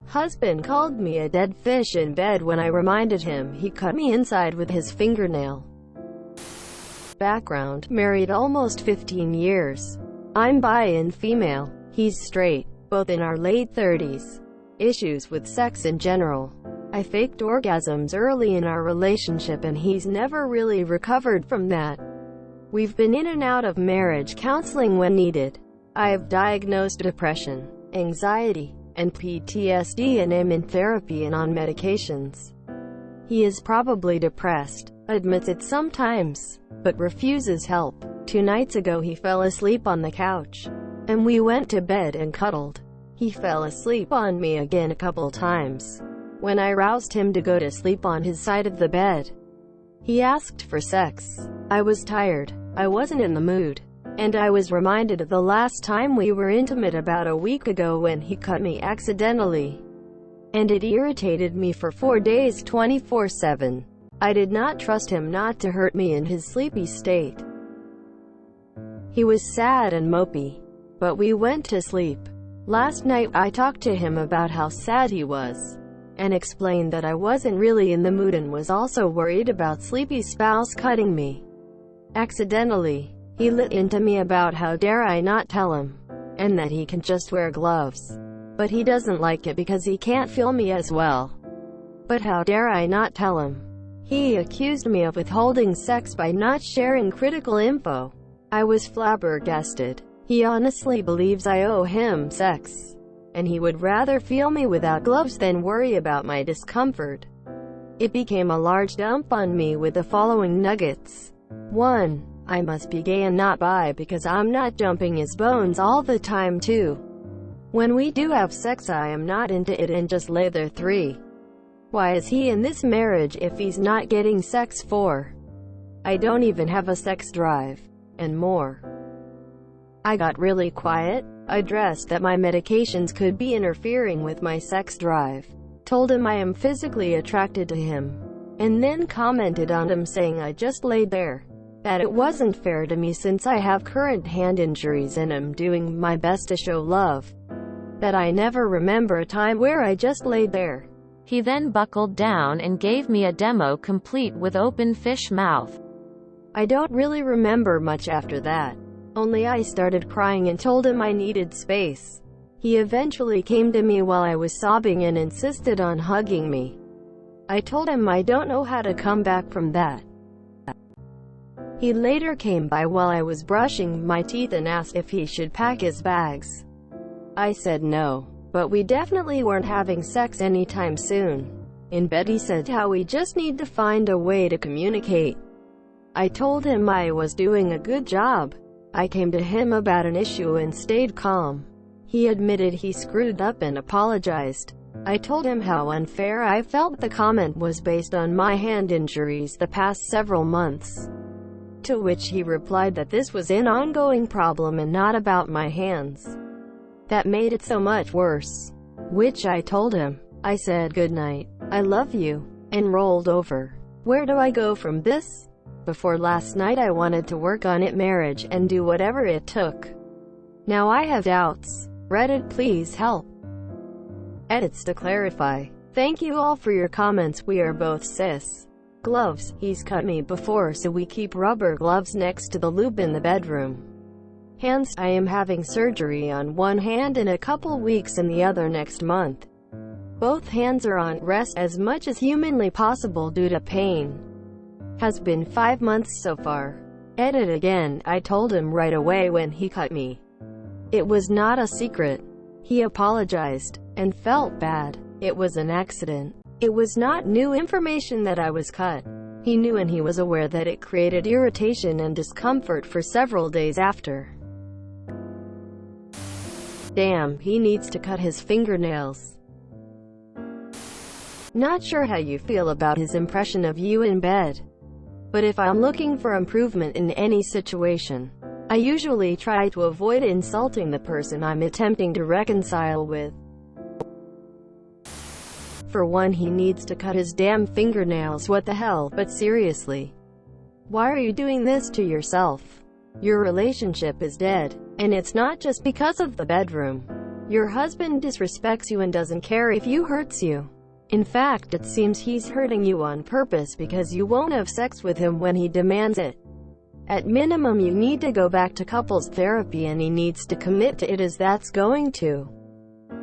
Husband called me a dead fish in bed when I reminded him he cut me inside with his fingernail. Background: married almost 15 years. I'm bi and female. He's straight, both in our late 30s. Issues with sex in general. I faked orgasms early in our relationship and he's never really recovered from that. We've been in and out of marriage counseling when needed. I have diagnosed depression, anxiety, and PTSD and am in therapy and on medications. He is probably depressed, admits it sometimes, but refuses help. 2 nights ago he fell asleep on the couch, and we went to bed and cuddled. He fell asleep on me again a couple times. When I roused him to go to sleep on his side of the bed, he asked for sex. I was tired, I wasn't in the mood, and I was reminded of the last time we were intimate about a week ago when he cut me accidentally, and it irritated me for 4 days 24/7. I did not trust him not to hurt me in his sleepy state. He was sad and mopey, but we went to sleep. Last night I talked to him about how sad he was, and explained that I wasn't really in the mood and was also worried about sleepy spouse cutting me accidentally. He lit into me about how dare I not tell him, and that he can just wear gloves. But he doesn't like it because he can't feel me as well. But how dare I not tell him? He accused me of withholding sex by not sharing critical info. I was flabbergasted. He honestly believes I owe him sex, and he would rather feel me without gloves than worry about my discomfort. It became a large dump on me with the following nuggets. 1. I must be gay and not bi because I'm not dumping his bones all the time. 2. When we do have sex I am not into it and just lay there. 3. Why is he in this marriage if he's not getting sex? 4. I don't even have a sex drive. And more. I got really quiet, addressed that my medications could be interfering with my sex drive, told him I am physically attracted to him, and then commented on him saying I just laid there, that it wasn't fair to me since I have current hand injuries and am doing my best to show love, that I never remember a time where I just laid there. He then buckled down and gave me a demo complete with open fish mouth. I don't really remember much after that. Only I started crying and told him I needed space. He eventually came to me while I was sobbing and insisted on hugging me. I told him I don't know how to come back from that. He later came by while I was brushing my teeth and asked if he should pack his bags. I said no, but we definitely weren't having sex anytime soon. In bed he said how we just need to find a way to communicate. I told him I was doing a good job. I came to him about an issue and stayed calm. He admitted he screwed up and apologized. I told him how unfair I felt the comment was based on my hand injuries the past several months. To which he replied that this was an ongoing problem and not about my hands. That made it so much worse. Which I told him. I said good night, I love you, and rolled over. Where do I go from this? Before last night I wanted to work on it marriage and do whatever it took. Now I have doubts. Reddit, please help. Edits to clarify. Thank you all for your comments. We are both cis. Gloves. He's cut me before so we keep rubber gloves next to the loop in the bedroom. Hands. I am having surgery on one hand in a couple weeks and the other next month. Both hands are on rest as much as humanly possible due to pain. Has been 5 months so far. Edit again. I told him right away when he cut me. It was not a secret. He apologized, and felt bad. It was an accident. It was not new information that I was cut. He knew and he was aware that it created irritation and discomfort for several days after. Damn, he needs to cut his fingernails. Not sure how you feel about his impression of you in bed. But if I'm looking for improvement in any situation, I usually try to avoid insulting the person I'm attempting to reconcile with. For one, he needs to cut his damn fingernails. What the hell? But seriously, why are you doing this to yourself? Your relationship is dead, and it's not just because of the bedroom. Your husband disrespects you and doesn't care if you hurts you. In fact, it seems he's hurting you on purpose because you won't have sex with him when he demands it. At minimum, you need to go back to couples therapy, and he needs to commit to it, as that's going to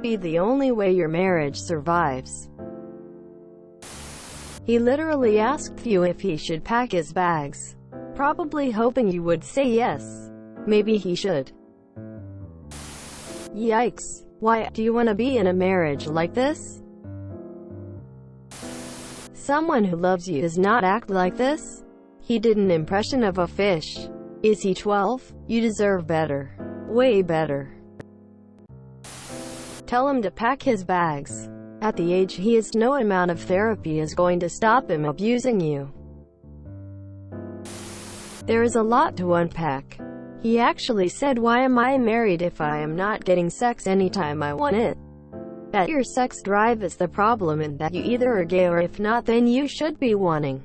be the only way your marriage survives. He literally asked you if he should pack his bags, probably hoping you would say yes. Maybe he should. Yikes. Why do you want to be in a marriage like this? Someone who loves you does not act like this. He did an impression of a fish. Is he 12? You deserve better. Way better. Tell him to pack his bags. At the age he is, no amount of therapy is going to stop him abusing you. There is a lot to unpack. He actually said, "Why am I married if I am not getting sex anytime I want it?" That your sex drive is the problem, and that you either are gay, or if not, then you should be wanting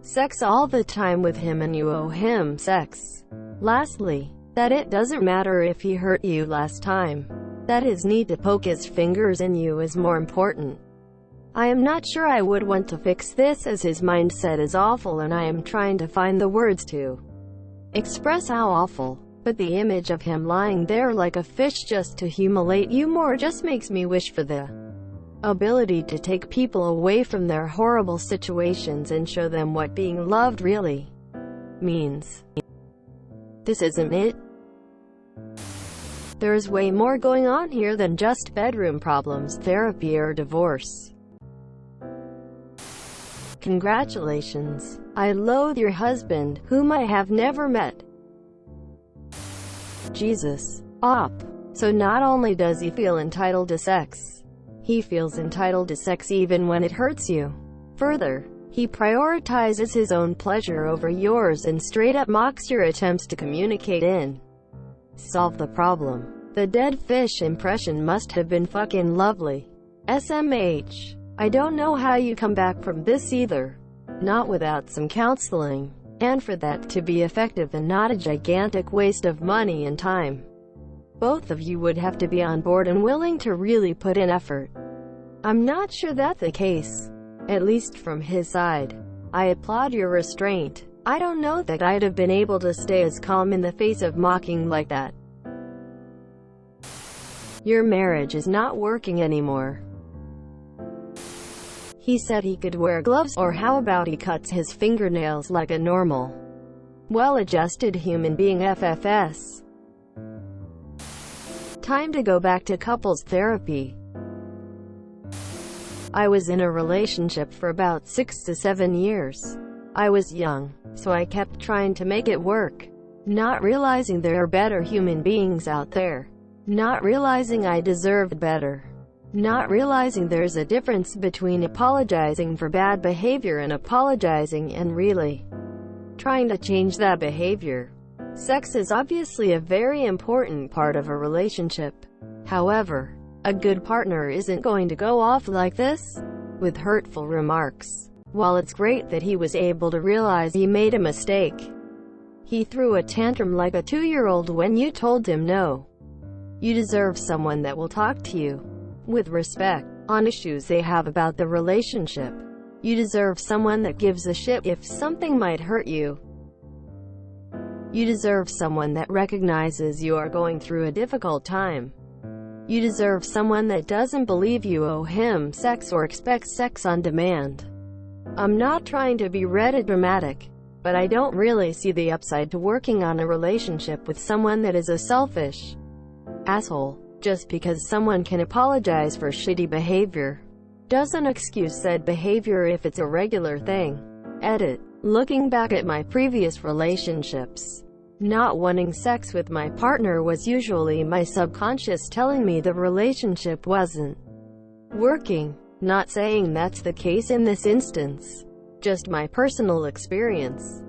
sex all the time with him and you owe him sex. Lastly, that it doesn't matter if he hurt you last time. That his need to poke his fingers in you is more important. I am not sure I would want to fix this, as his mindset is awful, and I am trying to find the words to express how awful. But the image of him lying there like a fish just to humiliate you more just makes me wish for the ability to take people away from their horrible situations and show them what being loved really means. This isn't it. There is way more going on here than just bedroom problems, therapy, or divorce. Congratulations. I loathe your husband, whom I have never met. Jesus. Op. So not only does he feel entitled to sex, he feels entitled to sex even when it hurts you. Further, he prioritizes his own pleasure over yours and straight up mocks your attempts to communicate and solve the problem. The dead fish impression must have been fucking lovely. SMH. I don't know how you come back from this either. Not without some counseling. And for that to be effective and not a gigantic waste of money and time, both of you would have to be on board and willing to really put in effort. I'm not sure that's the case, at least from his side. I applaud your restraint. I don't know that I'd have been able to stay as calm in the face of mocking like that. Your marriage is not working anymore. He said he could wear gloves, or how about he cuts his fingernails like a normal, well-adjusted human being? FFS. Time to go back to couples therapy. I was in a relationship for about 6 to 7 years. I was young, so I kept trying to make it work, not realizing there are better human beings out there, not realizing I deserved better. Not realizing there's a difference between apologizing for bad behavior and apologizing and really trying to change that behavior. Sex is obviously a very important part of a relationship. However, a good partner isn't going to go off like this, with hurtful remarks. While it's great that he was able to realize he made a mistake, he threw a tantrum like a 2-year-old when you told him no. You deserve someone that will talk to you with respect on issues they have about the relationship. You deserve someone that gives a shit if something might hurt you. You deserve someone that recognizes you are going through a difficult time. You deserve someone that doesn't believe you owe him sex or expects sex on demand. I'm not trying to be red dramatic, but I don't really see the upside to working on a relationship with someone that is a selfish asshole. Just because someone can apologize for shitty behavior doesn't excuse said behavior if it's a regular thing. Edit. Looking back at my previous relationships, not wanting sex with my partner was usually my subconscious telling me the relationship wasn't working. Not saying that's the case in this instance, just my personal experience.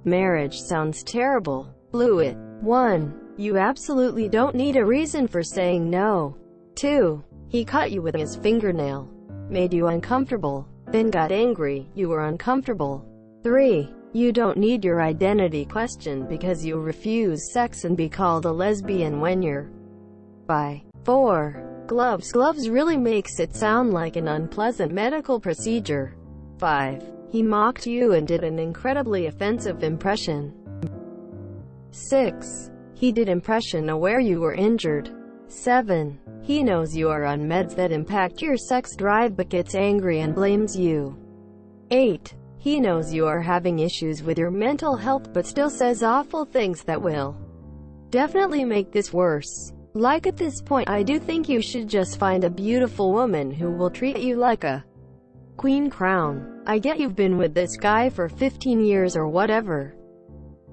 Marriage sounds terrible. Blew it. 1. You absolutely don't need a reason for saying no. 2. He cut you with his fingernail, made you uncomfortable, then got angry, you were uncomfortable. 3. You don't need your identity questioned because you refuse sex and be called a lesbian when you're Bye. 4. Gloves. Gloves really makes it sound like an unpleasant medical procedure. 5. He mocked you and did an incredibly offensive impression. 6. He did impression aware you were injured. 7. He knows you are on meds that impact your sex drive but gets angry and blames you. 8. He knows you are having issues with your mental health but still says awful things that will definitely make this worse. Like, at this point, I do think you should just find a beautiful woman who will treat you like a queen crown. I get you've been with this guy for 15 years or whatever,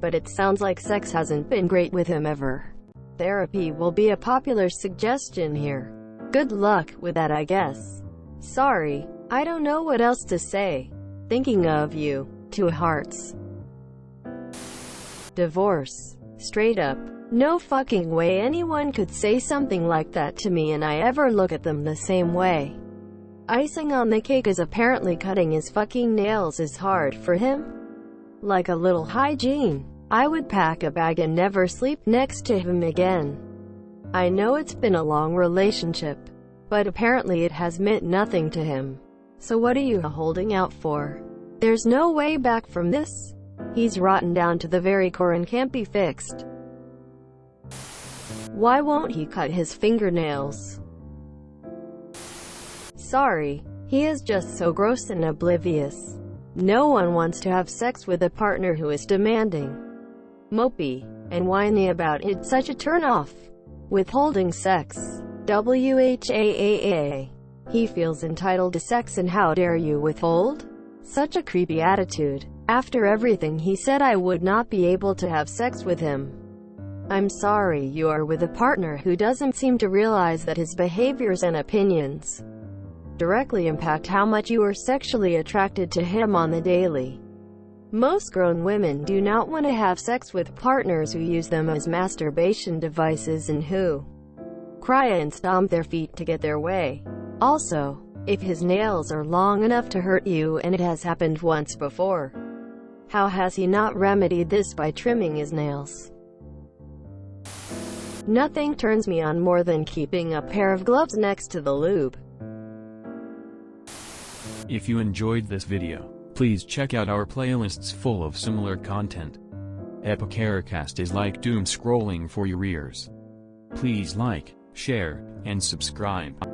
but it sounds like sex hasn't been great with him ever. Therapy will be a popular suggestion here. Good luck with that, I guess. Sorry, I don't know what else to say. Thinking of you. 2 hearts. Divorce. Straight up. No fucking way anyone could say something like that to me and I ever look at them the same way. Icing on the cake is apparently cutting his fucking nails is hard for him. Like a little hygiene. I would pack a bag and never sleep next to him again. I know it's been a long relationship, but apparently it has meant nothing to him. So what are you holding out for? There's no way back from this. He's rotten down to the very core and can't be fixed. Why won't he cut his fingernails? Sorry, he is just so gross and oblivious. No one wants to have sex with a partner who is demanding, mopey, and whiny about it. Such a turn-off. Withholding sex. WHAAA. He feels entitled to sex and how dare you withhold? Such a creepy attitude. After everything he said, I would not be able to have sex with him. I'm sorry you are with a partner who doesn't seem to realize that his behaviors and opinions directly impact how much you are sexually attracted to him on the daily. Most grown women do not want to have sex with partners who use them as masturbation devices and who cry and stomp their feet to get their way. Also, if his nails are long enough to hurt you, and it has happened once before, how has he not remedied this by trimming his nails? Nothing turns me on more than keeping a pair of gloves next to the lube. If you enjoyed this video, please check out our playlists full of similar content. Epicaricast is like doom scrolling for your ears. Please like, share, and subscribe.